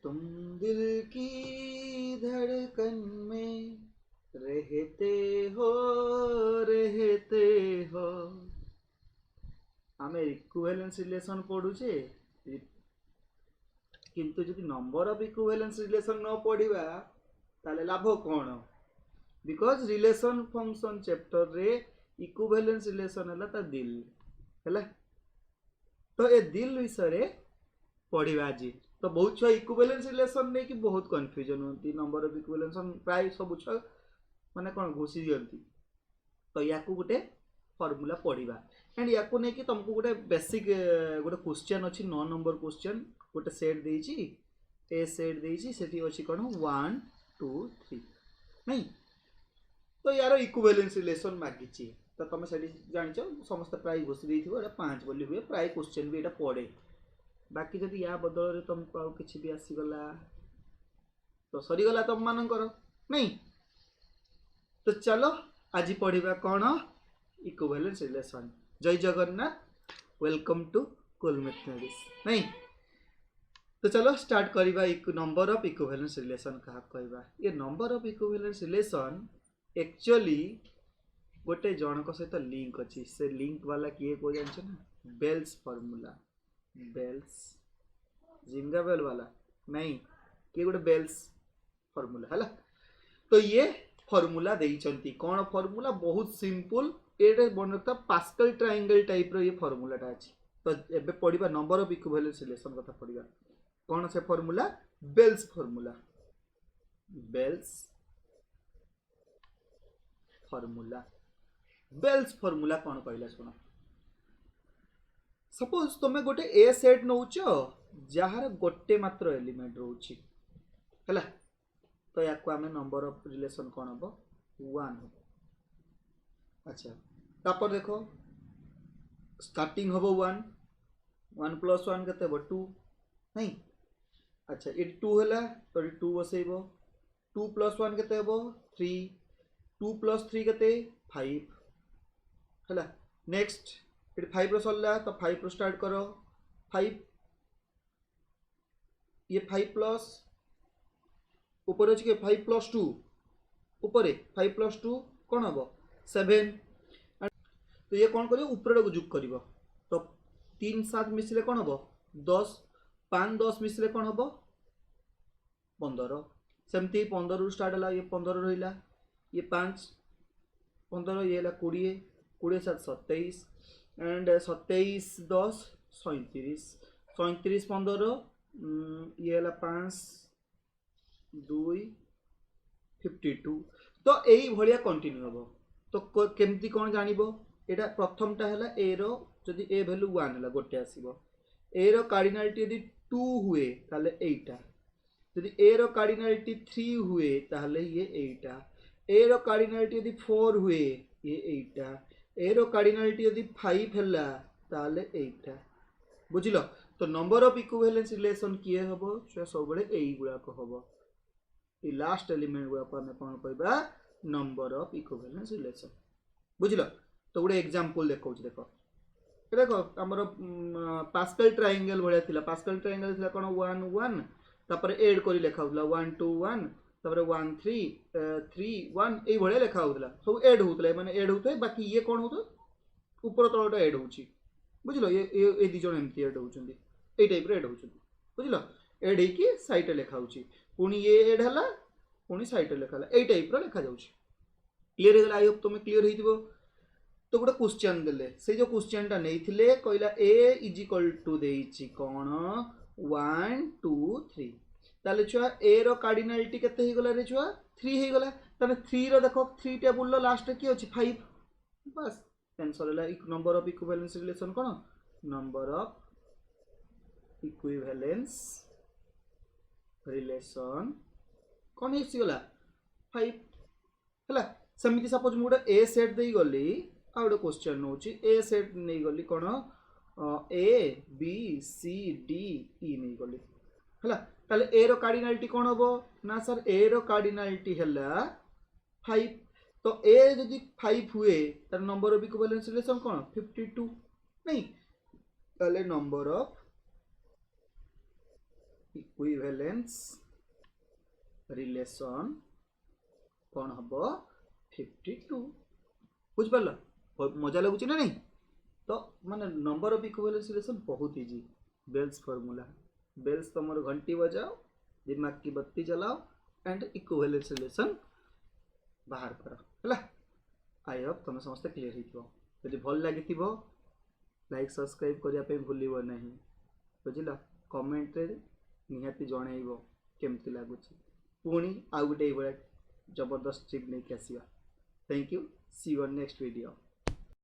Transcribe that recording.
तुम दिल की धड़कन में रहते हो रहते हो आम इक्विवेलेंस रिलेशन पढ़ुचे किंतु जदि नंबर ऑफ इक्विवेलेंस रिलेशन न पढ़ा ताले लाभ कौन बिकॉज रिलेशन फंक्शन चैप्टर रे इक्विवेलेंस रिलेशन है ता दिल है तो ये दिल विषय पढ़ा आज तो बहुत छुआ इक्विवेलेंस रिलेशन नहीं कि बहुत कन्फ्यूजन होती नंबर ऑफ इक्विवेलेंस प्राय सब छुआ माने कौन घुसी दिखती तो या गोटे फर्मूला पढ़ा एंड या नहीं तुमको गोटे बेसिक गोटे क्वेश्चन अच्छी 9 नंबर क्वेश्चन गोटे सेट देती ए सेट देती से अच्छी कौन 1 2 3 नहीं तो यार इक्विवेलेंस रिलेशन मागिची तो तुम से जान समस्त प्राय घोषी देते 5 बोली हुए प्राय क्वेश्चन भी यहाँ पड़े बाकी जब या बदल तुमको आउ कि भी आसीगला तो सरीगला तुम मानकर नहीं तो चलो आज पढ़ा कौन इक्विवेलेंस रिलेशन जय जगन्नाथ वेलकम टू कुल मैथमेटिक्स नहीं तो चलो स्टार्ट करवा नंबर ऑफ इक्विवेलेंस रिलेशन क्या कहवा ये number of equivalence relation actually गोटे जनक सहित लिंक अच्छी से लिंक वाला किए को जान ना बेल्स फॉर्मूला बेल्स जिंगा बेल वाला नहीं किए गोटे बेल्स फॉर्मूला है तो ये फॉर्मूला देइचंती कौन फॉर्मूला बहुत सिंपल ये बन रखता पास्कल ट्रायंगल टाइप रो ये फॉर्मूलाटा अच्छी तो एबे पढ़िबा नंबर ऑफ इक्विवेलेंस रिलेशन कथा पढ़िबा कौन से फॉर्मूला बेल्स फॉर्मूला बेल्स फॉर्मूला कौन कहला सुन सपोज तुम गोटे ए सेट नौच जार गोटे मात्र एलिमेंट रोची है तो या आम नंबर ऑफ रिलेशन कौन हम 1 हम अच्छा तापर देखो स्टार्टिंग हम 1 + 1 के 2 नहीं अच्छा ये 2 है तो 2 बसैब 2 + 1 के 3 2 + 3 के 5 है नेक्स्ट ये 5 रो सरला तो 5 रो स्टार्ट करो 5 ये 5 प्लस ऊपर अच्छे 5 + 2 ऊपर 5 + 2 कौन हम 7 तो ये कौन कर ऊपर को जुग कर तो 3 7 मिसले कौन हम 10 5 10 मिसले कौन हम 15 सेमती 15 रू स्टार्ट है ये 15 रहा ये 5 15 ये 20 20 7 27 एंड 27 10 37 37 15 ये 5 2 52 तो यही भाया कंटिन्यू हम तो केमती कौन जानब यहाँ प्रथमटा है ए रो जदि ए भैल्यू 1 है गोटे आसो ए रो कार्डिनालिटी यदि 2 हुए ताले एटा यदि ए रो कार्डिनालिटी 3 हुए ताले ये एटा ए रो कार्डिनालिटी यदि 4 हुए ये एटा ए रो कार्डिनालिटी यदि 5 है ताले एटा बुझिल तो नंबर ऑफ इक्विवेलेंस रिलेशन किए हम सब यही गुड़ाक हम ये लास्ट एलिमेंट गुड़ाक आम कौन कहवा नंबर ऑफ इक्विवेलेंस रिलेशन बुझिल तो गोटे एग्जांपल देखो देख आमर पास्कल ट्रायंगल भाया थिला पास्कल ट्रायंगल थिला कौन 1 1 तापर एड करी लिखा होता 1 2 1 तापर 1 3 3 1 ये भाया लिखा होता सब एड होता माने एड होता बाकी ये कौन होता ऊपर तलटा एड होची बुझिल ये दी जन एमती एड होचंदी ए टाइप एड होचंदी बुझिल एड होकी साइड लिखा होची पुणी ये एड हला पुणी साइड लिखा हला ए टाइप रो लिखा जाउची क्लियर हो आई होप तुम क्लियर होइदिबो तो गोटे क्वेश्चन देले से जो क्वेश्चन टा नहीं कहला ए इज इक्वल टू देइची कौन 1 2 3 ताले छुआ ए रो कार्डिनालिटी केते ही गला रे छुआ 3 ही गला ताने 3 रो देखो 3 टेबल लो लास्ट की अछि 5 बस आंसर है नंबर ऑफ इक्विवेलेंस रिलेशन कौन नंबर ऑफ इक्विवेलेंस रिलेशन कौन गला 5 है सेमती सपोज मुझे ए सेट दे गली आ गोटे क्वेश्चन नौ ए सेट नहीं गली कौन A B C D E नहीं गली है ताले ए रो कार्डिनालिटी कौन हम ना सर ए रो कार्डिनालिटी है 5 तो ए जदि 5 हुए तार नंबर ऑफ इक्विवेलेंस रिलेशन कौन 52 नहीं ताले नंबर ऑफ इक्विवेलेंस रिलेशन कौन हम 52 बुझिपार मजा लगुच ना नहीं तो माने नंबर ऑफ इक्विवेलेंस रिलेशन बहुत इजी बेल्स फॉर्मूला बेल्स तुम घंटी बजाओ दिमाग की बत्ती जलाओ एंड इक्विवेलेंस रिलेशन बाहर कर है आई होप तुम समस्त क्लीयर हो भल लगी लाइक सब्सक्राइब करने भूल ना बुझल कमेंट रे निहाती जनइब केमती लगुच पुणी आउ गोटे जबरदस्त ट्रिक नहीं आसवा thank you see you next video.